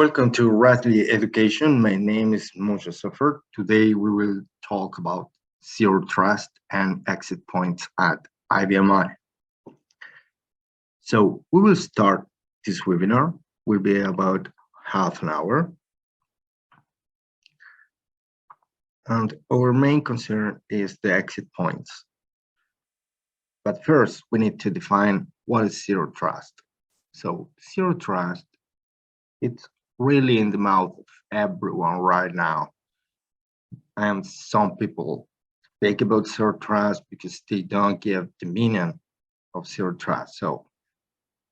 Welcome to Razlee Education. My name is Moshe Sofer. Today we will talk about zero trust and exit points at IBM. So we will start this webinar. Will be about half an hour. And our main concern is the exit points. But first, we need to define what is zero trust. So zero trust, it's really in the mouth of everyone right now. And some people speak about zero trust because they don't give the meaning of zero trust. So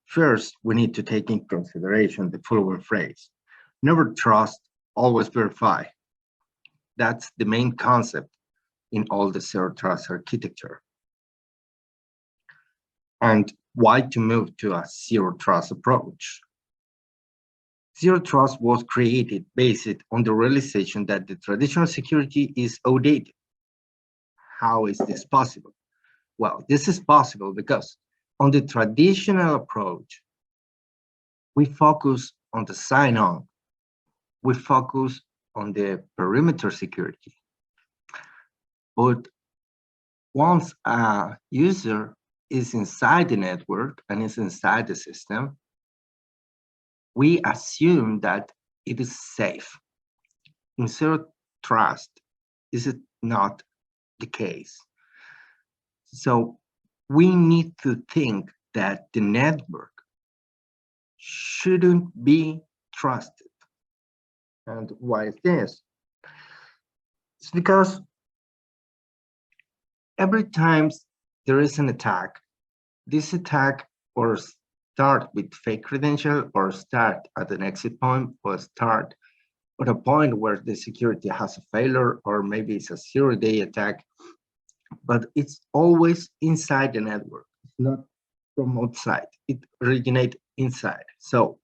first, we need to take in consideration the following phrase: never trust, always verify. That's the main concept in all the zero trust architecture. And why to move to a zero trust approach? Zero trust was created based on the realization that the traditional security is outdated. How is this possible? Well, this is possible because on the traditional approach, we focus on the sign-on. We focus on the perimeter security. But once a user is inside the network and is inside the system, we assume that it is safe. In zero trust, this is not the case. So we need to think that the network shouldn't be trusted. And why is this? It's because every time there is an attack, this attack or start with fake credential or start at an exit point or start at a point where the security has a failure, or maybe it's a 0-day attack, but it's always inside the network. It's not from outside. It originates inside. So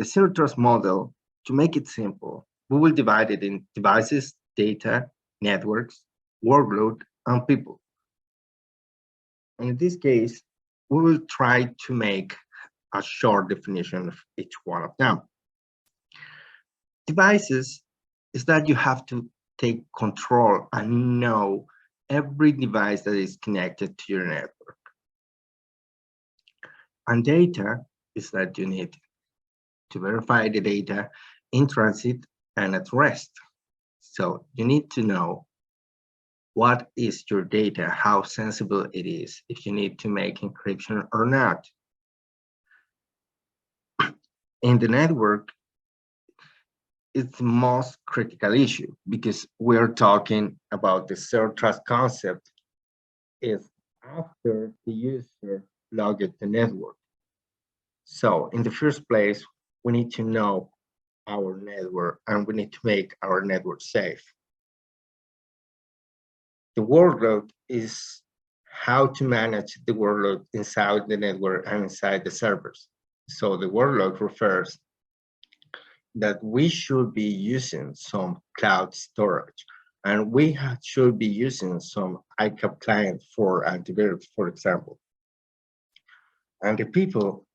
the zero trust model, to make it simple, we will divide it in devices, data, networks, workload, and people. And in this case, we will try to make a short definition of each one of them. Devices is that you have to take control and know every device that is connected to your network. And data is that you need to verify the data in transit and at rest. So you need to know what is your data, how sensible it is, if you need to make encryption or not. In the network, it's the most critical issue because we're talking about the zero trust concept is after the user logged the network. So in the first place, we need to know our network and we need to make our network safe. The workload is how to manage the workload inside the network and inside the servers. So the workload refers that we should be using some cloud storage and we should be using some ICAP client for antivirus, for example. And the people,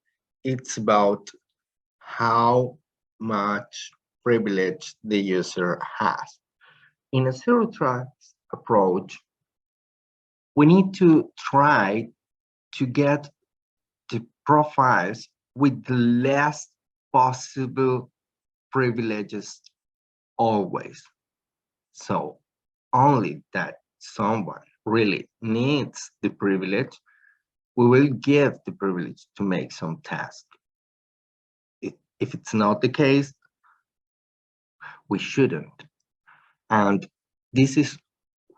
it's about how much privilege the user has. In a zero trust approach, we need to try to get the profiles with the less possible privileges always. So only that someone really needs the privilege, we will give the privilege to make some task. If it's not the case, we shouldn't. And this is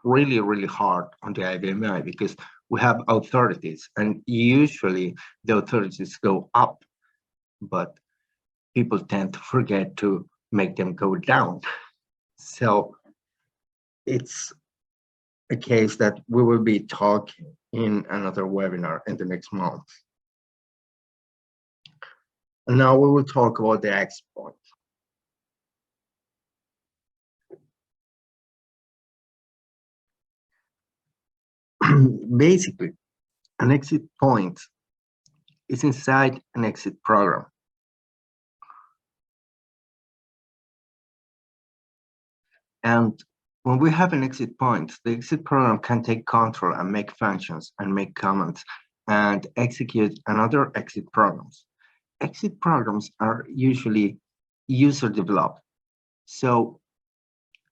really, really hard on the IBM because we have authorities and usually the authorities go up, but people tend to forget to make them go down. So it's a case that we will be talking in another webinar in the next month. And now we will talk about the exit point. Basically, an exit point is inside an exit program. And when we have an exit point, the exit program can take control and make functions and make comments and execute another exit programs. Exit programs are usually user developed. So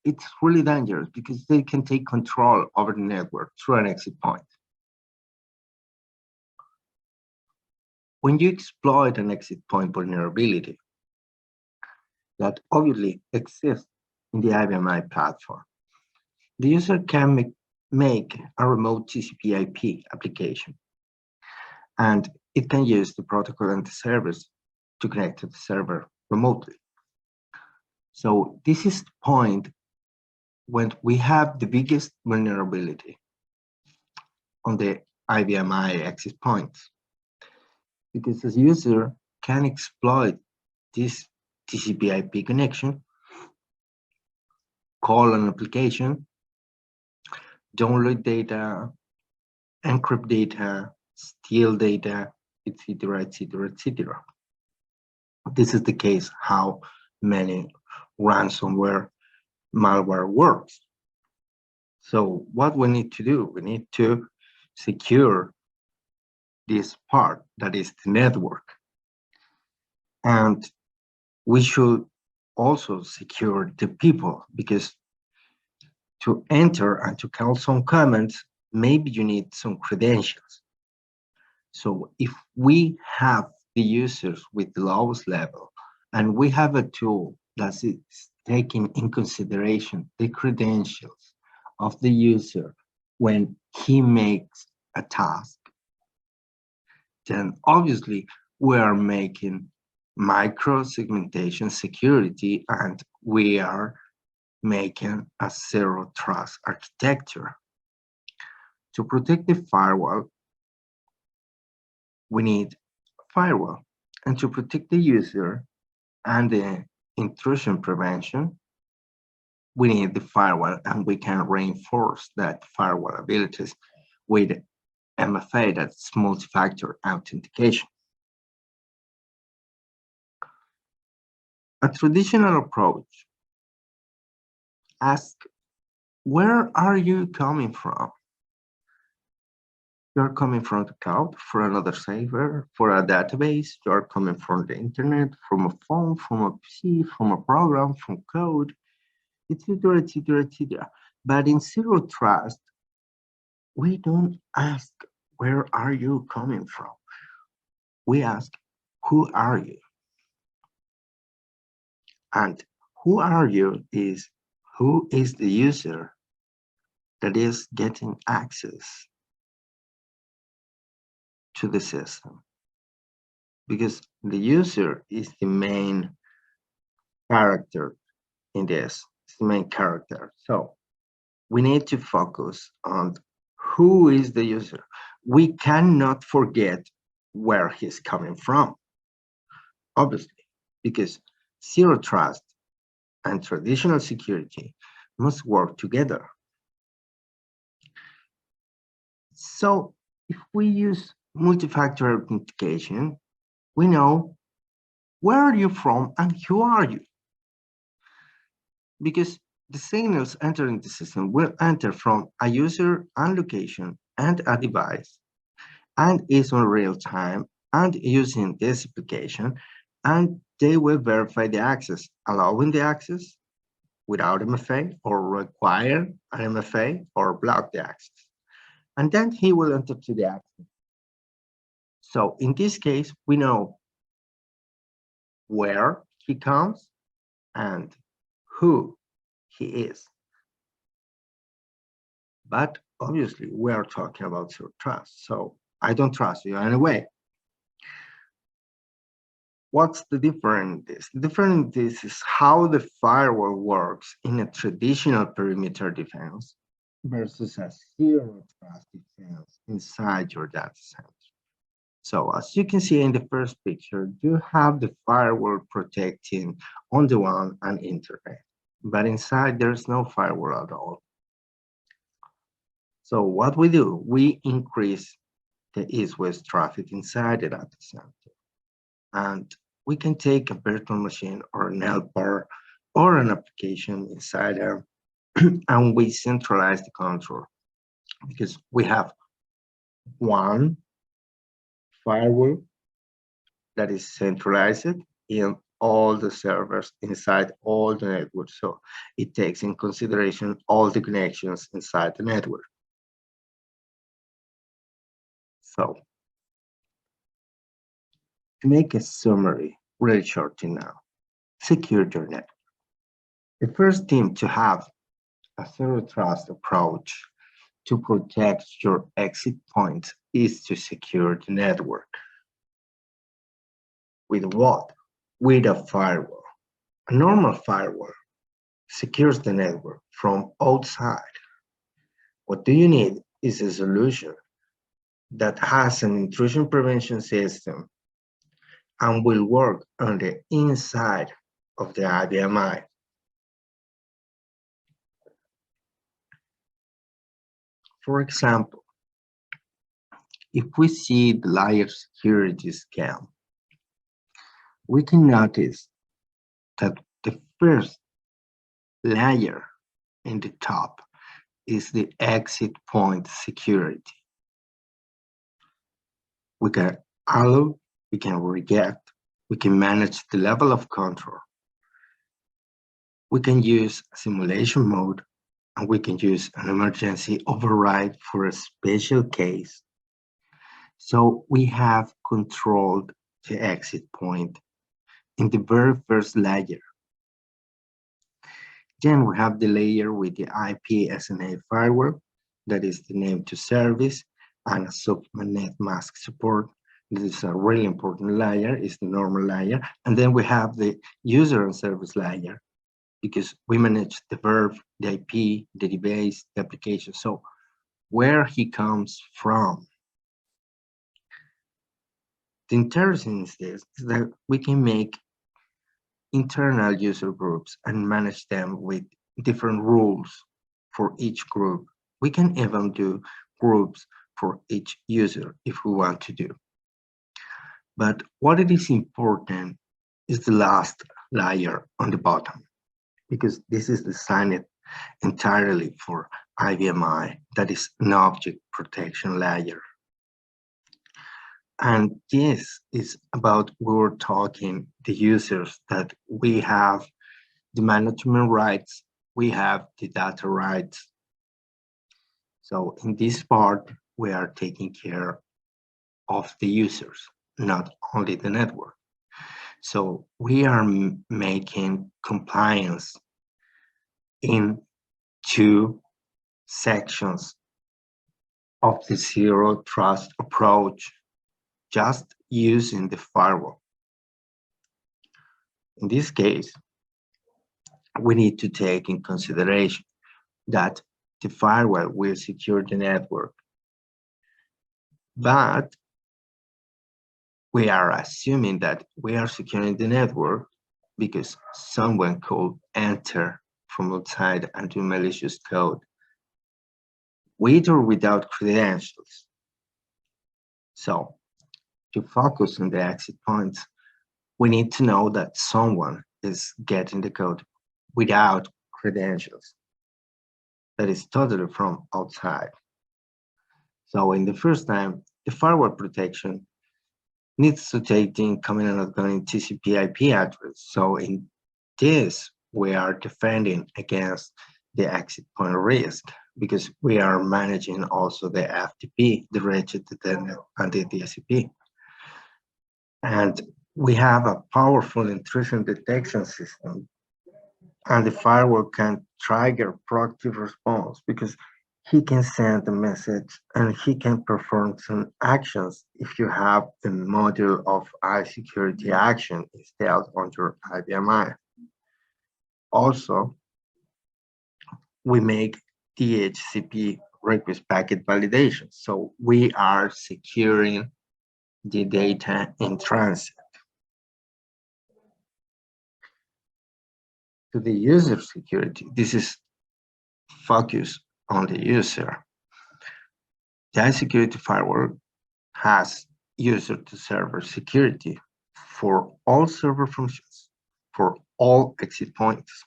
it's really dangerous because they can take control over the network through an exit point. When you exploit an exit point vulnerability that obviously exists in the IBM platform, the user can make a remote TCP/IP application, and it can use the protocol and the service to connect to the server remotely. So this is the point when we have the biggest vulnerability on the IBM exit points, because the user can exploit this TCP/IP connection, call an application, download data, encrypt data, steal data, etc., etc., etc. This is the case how many ransomware malware works. So what we need to do, we need to secure this part, that is the network. And we should also secure the people, because to enter and to call some comments, maybe you need some credentials. So if we have the users with the lowest level and we have a tool that is taking in consideration the credentials of the user when he makes a task, then obviously we are making micro segmentation security and we are making a zero trust architecture. To protect the firewall, we need firewall. And to protect the user and the intrusion prevention, we need the firewall, and we can reinforce that firewall abilities with MFA, that's multi-factor authentication. A traditional approach asks, where are you coming from? You're coming from the cloud, for another server, for a database, you're coming from the internet, from a phone, from a PC, from a program, from code, etc., etc., etc. But in zero trust, we don't ask, where are you coming from? We ask, who are you? And who are you is who is the user that is getting access to the system, because the user is the main character in this, it's the main character. So we need to focus on who is the user. We cannot forget where he's coming from, obviously, because zero trust and traditional security must work together. So if we use multi-factor authentication, we know where are you from and who are you? Because the signals entering the system will enter from a user and location and a device, and is on real time and using this application, and they will verify the access, allowing the access without MFA, or require an MFA, or block the access. And then he will enter to the access. So in this case, we know where he comes and who he is. But obviously, we are talking about zero trust. So I don't trust you anyway. What's the difference in this? The difference in this is how the firewall works in a traditional perimeter defense versus a zero trust defense inside your data center. So as you can see in the first picture, you have the firewall protecting on the one and internet, but inside there's no firewall at all. So what we do, we increase the east-west traffic inside the data center. And we can take a virtual machine or an LPAR or an application inside a and we centralize the control because we have one firewall that is centralized in all the servers inside all the network. So it takes in consideration all the connections inside the network. So to make a summary really short now, secure your network. The first thing to have a zero trust approach to protect your exit points is to secure the network. With what? With a firewall. A normal firewall secures the network from outside. What do you need is a solution that has an intrusion prevention system and will work on the inside of the IBM. For example, if we see the layer security scam, we can notice that the first layer in the top is the exit point security. We can allow, we can reject, we can manage the level of control. We can use simulation mode, and we can use an emergency override for a special case. So we have controlled the exit point in the very first layer. Then we have the layer with the IP SNA firewall, that is the name to service, and a subnet mask support. This is a really important layer, it's the normal layer. And then we have the user and service layer, because we manage the verb, the IP, the database, the application. So where he comes from. The interesting is this, is that we can make internal user groups and manage them with different rules for each group. We can even do groups for each user if we want to do. But what it is important is the last layer on the bottom, because this is designed entirely for IBM, that is an object protection layer. And this is about, we were talking the users that we have the management rights, we have the data rights. So in this part, we are taking care of the users, not only the network. So we are making compliance in two sections of the zero trust approach, just using the firewall. In this case, we need to take in consideration that the firewall will secure the network, but we are assuming that we are securing the network because someone could enter from outside and do malicious code, with or without credentials. So to focus on the exit points, we need to know that someone is getting the code without credentials, that is totally from outside. So in the first time, the firewall protection needs to take the incoming and outgoing TCP IP address. So in this, we are defending against the exit point risk, because we are managing also the FTP, the registered and the DSCP. And we have a powerful intrusion detection system, and the firewall can trigger proactive response because he can send a message and he can perform some actions if you have the module of iSecuirity action installed on your IBM. Also, we make DHCP request packet validation. So we are securing the data in transit. To the user security, this is focused on the user. The iSecuirity firewall has user-to-server security for all server functions, for all exit points.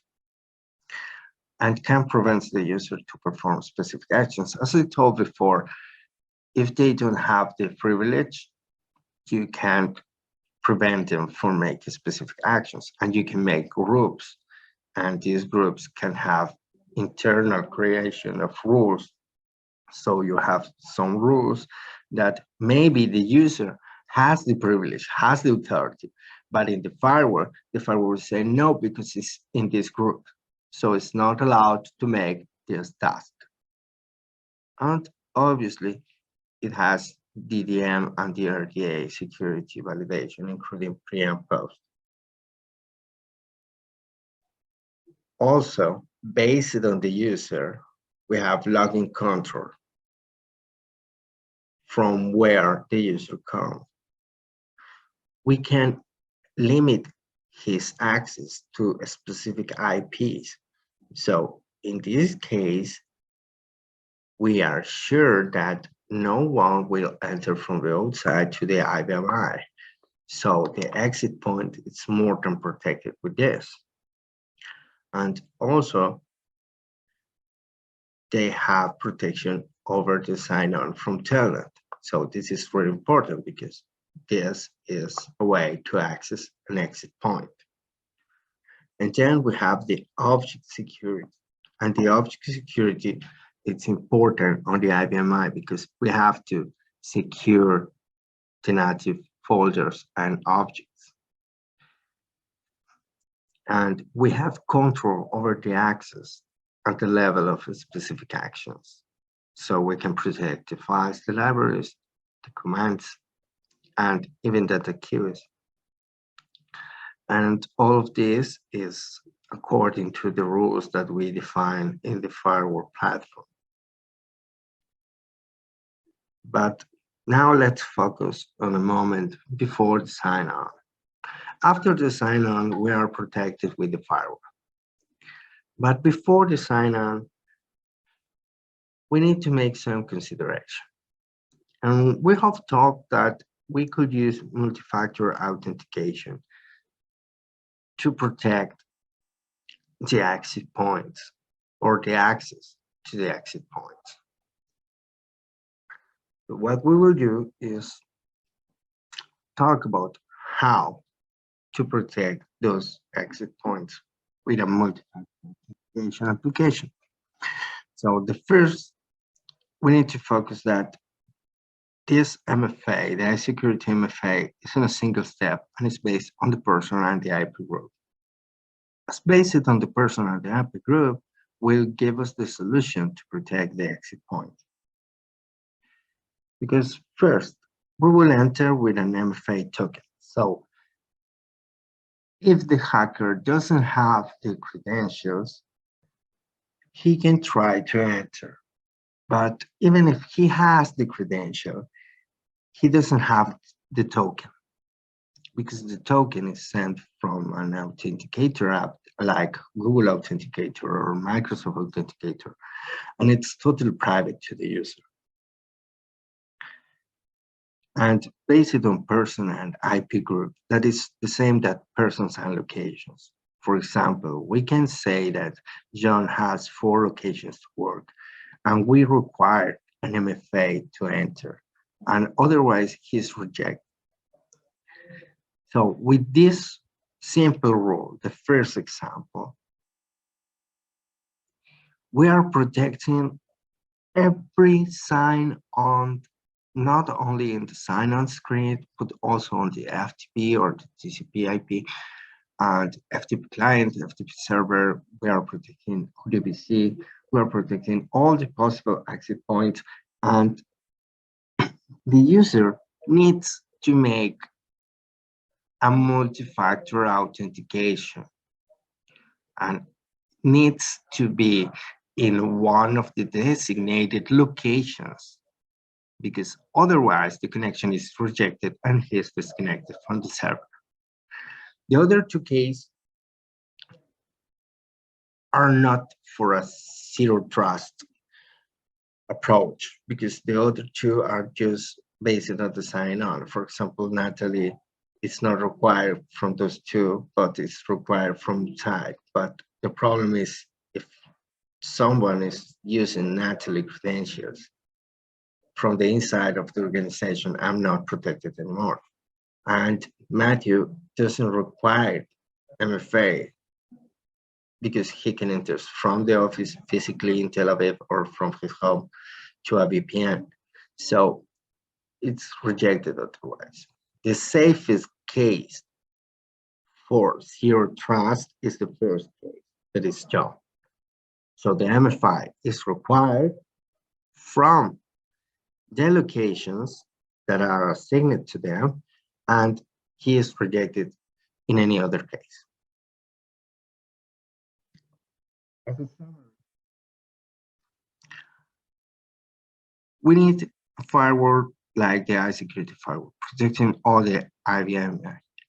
and can prevent the user to perform specific actions. As I told before, if they don't have the privilege, you can't prevent them from making specific actions, and you can make groups, and these groups can have internal creation of rules. So you have some rules that maybe the user has the privilege, has the authority, but in the firewall will say no because it's in this group. So it's not allowed to make this task. And obviously, it has DDM and the RDA security validation, including pre and post. Also, based on the user, we have login control from where the user comes. We can limit his access to specific IPs. So in this case, we are sure that no one will enter from the outside to the IBM. So the exit point is more than protected with this. And also, they have protection over the sign-on from telnet. So this is very important because this is a way to access an exit point. And then we have the object security. And the object security, it's important on the IBM because we have to secure the native folders and objects. And we have control over the access at the level of specific actions. So we can protect the files, the libraries, the commands, and even data queues. And all of this is according to the rules that we define in the firewall platform. But now let's focus on a moment before the sign-on. After the sign-on, we are protected with the firewall. But before the sign-on, we need to make some consideration. And we have talked that we could use multi-factor authentication to protect the exit points or the access to the exit points. So what we will do is talk about how to protect those exit points with a multi-factor authentication application. So the first, we need to focus that this MFA, the iSecuirity MFA, is in a single step and is based on the person and the IP group. As based on the person and the IP group will give us the solution to protect the exit point. Because first, we will enter with an MFA token. So if the hacker doesn't have the credentials, he can try to enter. But even if he has the credential, he doesn't have the token because the token is sent from an authenticator app like Google Authenticator or Microsoft Authenticator, and it's totally private to the user. And based on person and IP group, that is the same that persons and locations. For example, we can say that John has 4 locations to work, and we require an MFA to enter, and otherwise he's rejected. So with this simple rule, the first example, we are protecting every sign-on, not only in the sign-on screen, but also on the FTP or the TCP IP and FTP client, FTP server. We are protecting UDBC. We are protecting all the possible exit points, and the user needs to make a multi-factor authentication and needs to be in one of the designated locations, because otherwise the connection is rejected and he is disconnected from the server. The other 2 cases are not for a zero trust approach, because the other 2 are just based on the sign-on. For example, Natalie, it's not required from those 2, but it's required from inside. But the problem is if someone is using Natalie credentials from the inside of the organization, I'm not protected anymore. And Matthew doesn't require MFA because he can enter from the office physically in Tel Aviv or from his home to a VPN. So it's rejected otherwise. The safest case for zero trust is the first case, that is John. So the MFI is required from the locations that are assigned to them, and he is rejected in any other case. As a summary, we need a firewall like the iSecuirity firewall, protecting all the IBM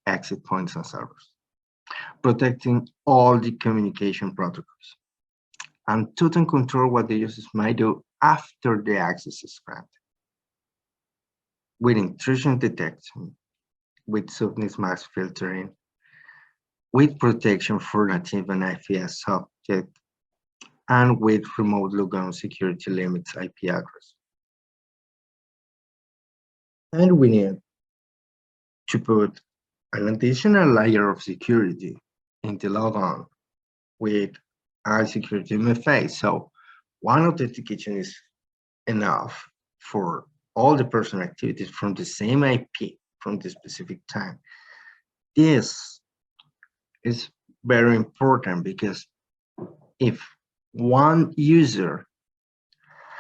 exit points and servers, protecting all the communication protocols, and total control what the users might do after the access is granted, with intrusion detection, with subnet mask filtering, with protection for native and IPS subject, and with remote logon security limits IP address. And we need to put an additional layer of security in the logon with iSecuirity MFA. So one authentication is enough for all the personal activities from the same IP from the specific time. This is very important because if one user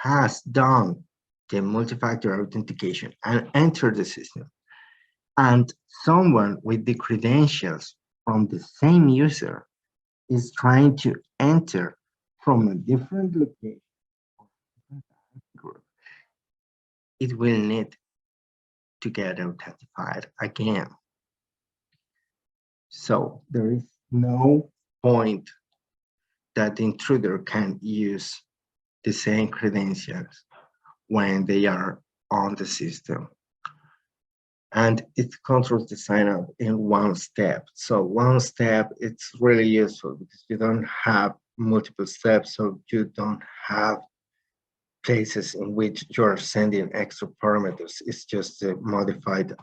has done the multi-factor authentication and entered the system, and someone with the credentials from the same user is trying to enter from a different location, it will need to get authenticated again. So there is no point that the intruder can use the same credentials when they are on the system. And it controls the sign up in one step. So one step, it's really useful because you don't have multiple steps, so you don't have places in which you're sending extra parameters. It's just a modified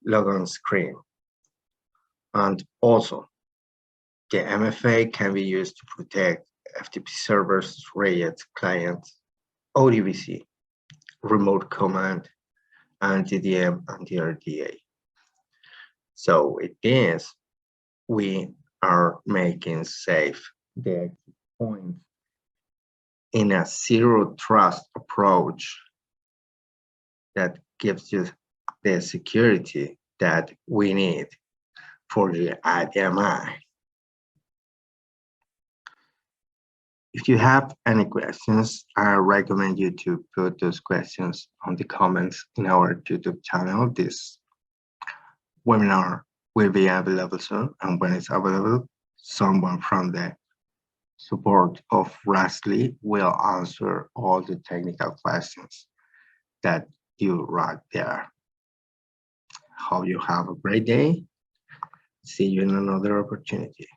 logon screen. And also, the MFA can be used to protect FTP servers, RAID clients, ODBC, remote command, and TDM and RDA. So with this, we are making safe the points in a zero trust approach that gives you the security that we need for the IDMI. If you have any questions, I recommend you to put those questions on the comments in our YouTube channel. This webinar will be available soon, and when it's available, someone from the support of Raz-Lee will answer all the technical questions that you write there. Hope you have a great day. See you in another opportunity.